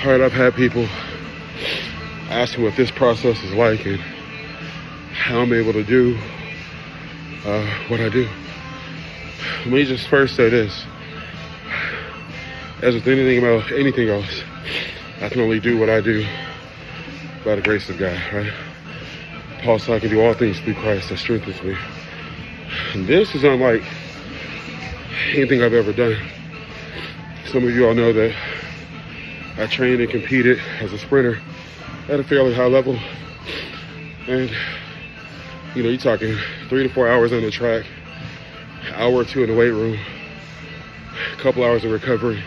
All right, I've had people ask me what this process is like and how I'm able to do what I do. Let me just first say this. As with anything else, I can only do what I do by the grace of God, right? Paul said I can do all things through Christ that strengthens me. And this is unlike anything I've ever done. Some of you all know that I trained and competed as a sprinter at a fairly high level. And, you're talking 3 to 4 hours on the track, an hour or two in the weight room, a couple hours of recovery.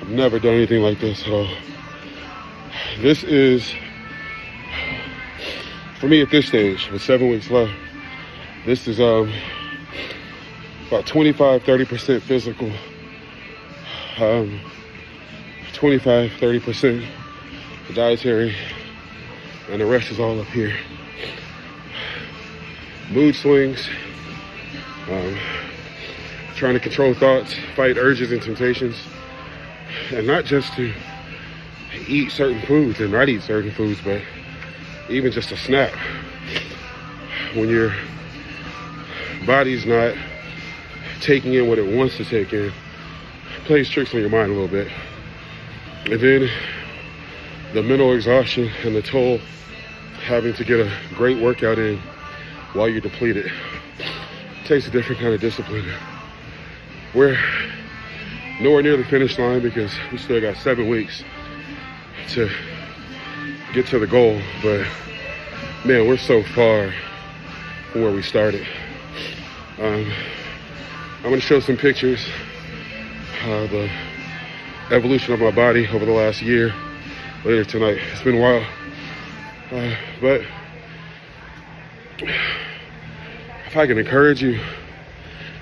I've never done anything like this at all. This is, for me at this stage, with 7 weeks left, this is about 25-30% physical, 25-30% dietary, and the rest is all up here. Mood swings, trying to control thoughts, fight urges and temptations, and not just to eat certain foods and not eat certain foods, but even just a snack. When your body's not taking in what it wants to take in, it plays tricks on your mind a little bit. And then the mental exhaustion and the toll having to get a great workout in while you're depleted takes a different kind of discipline. We're nowhere near the finish line because we still got 7 weeks to get to the goal, but man, we're so far from where we started. I'm going to show some pictures of the evolution of my body over the last year later tonight. It's been a while, but if I can encourage you,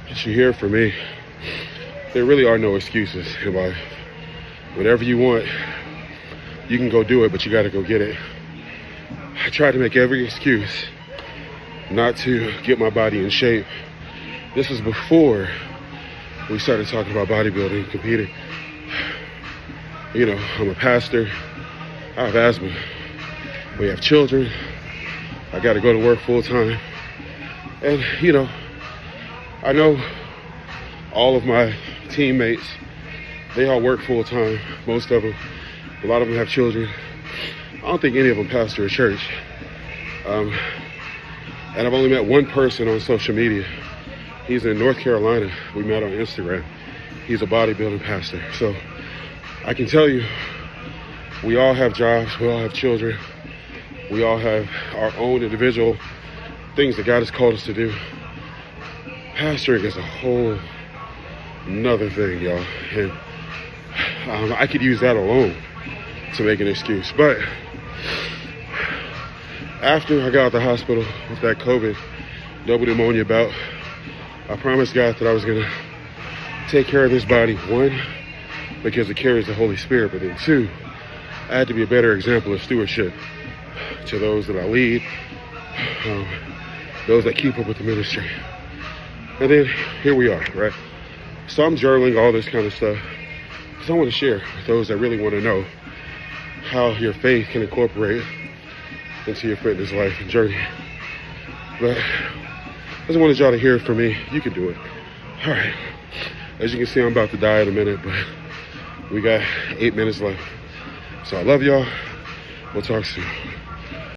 that you hear from me, there really are no excuses in life. Whatever you want, you can go do it, but you got to go get it. I tried to make every excuse not to get my body in shape. This was before we started talking about bodybuilding and competing. I'm a pastor. I have asthma. We have children. I got to go to work full time. And, I know all of my teammates, they all work full time, most of them. A lot of them have children. I don't think any of them pastor a church. And I've only met one person on social media. He's in North Carolina. We met on Instagram. He's a bodybuilding pastor. So I can tell you, we all have jobs. We all have children. We all have our own individual things that God has called us to do. Pastoring is a whole nother thing, y'all. And I could use that alone to make an excuse. But after I got out of the hospital with that COVID double pneumonia bout, I promised God that I was going to take care of this body. 1, because it carries the Holy Spirit, but then 2, I had to be a better example of stewardship to those that I lead, those that keep up with the ministry. And then here we are, right? So I'm journaling all this kind of stuff because I want to share with those that really want to know how your faith can incorporate into your fitness life and journey. But I just wanted y'all to hear it from me. You can do it. All right. As you can see, I'm about to die in a minute, but we got 8 minutes left. So I love y'all. We'll talk soon.